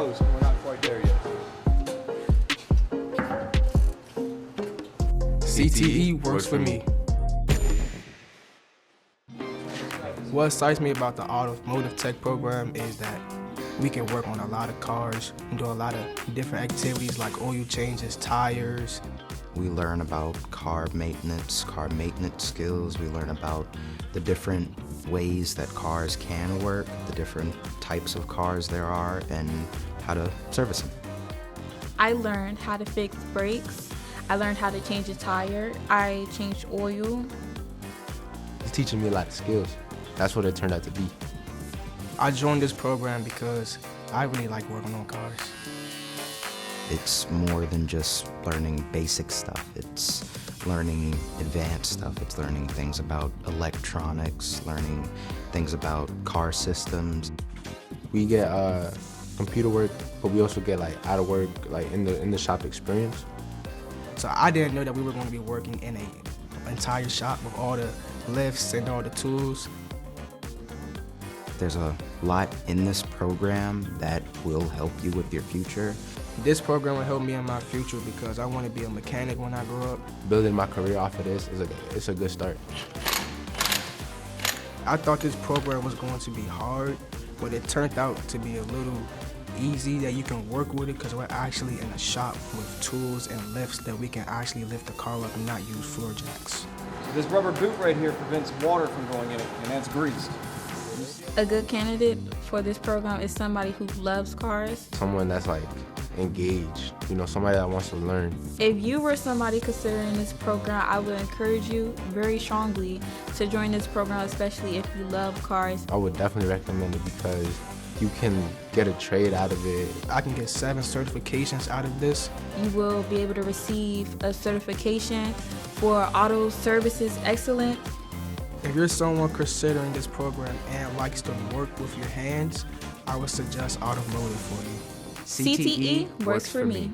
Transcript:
close. We're not quite there yet. CTE works for me. What excites me about the Automotive Tech program is that we can work on a lot of cars and do a lot of different activities like oil changes, tires. We learn about car maintenance skills. We learn about the different ways that cars can work, the different types of cars there are, and how to service them. I learned how to fix brakes. I learned how to change a tire. I changed oil. It's teaching me a lot of skills. That's what it turned out to be. I joined this program because I really like working on cars. It's more than just learning basic stuff. It's learning advanced stuff. It's learning things about electronics, learning things about car systems. We get computer work, but we also get like out of work, like in the shop experience. So I didn't know that we were going to be working in an entire shop with all the lifts and all the tools. There's a lot in this program that will help you with your future. This program will help me in my future because I want to be a mechanic when I grow up. Building my career off of this it's a good start. I thought this program was going to be hard, but it turned out to be a little easy that you can work with it because we're actually in a shop with tools and lifts that we can actually lift the car up and not use floor jacks. So this rubber boot right here prevents water from going in it, and that's greased. A good candidate for this program is somebody who loves cars. Someone that's like engaged, somebody that wants to learn. If you were somebody considering this program, I would encourage you very strongly to join this program, especially if you love cars. I would definitely recommend it because you can get a trade out of it. I can get 7 certifications out of this. You will be able to receive a certification for auto services excellence. If you're someone considering this program and likes to work with your hands, I would suggest automotive for you. CTE works for me.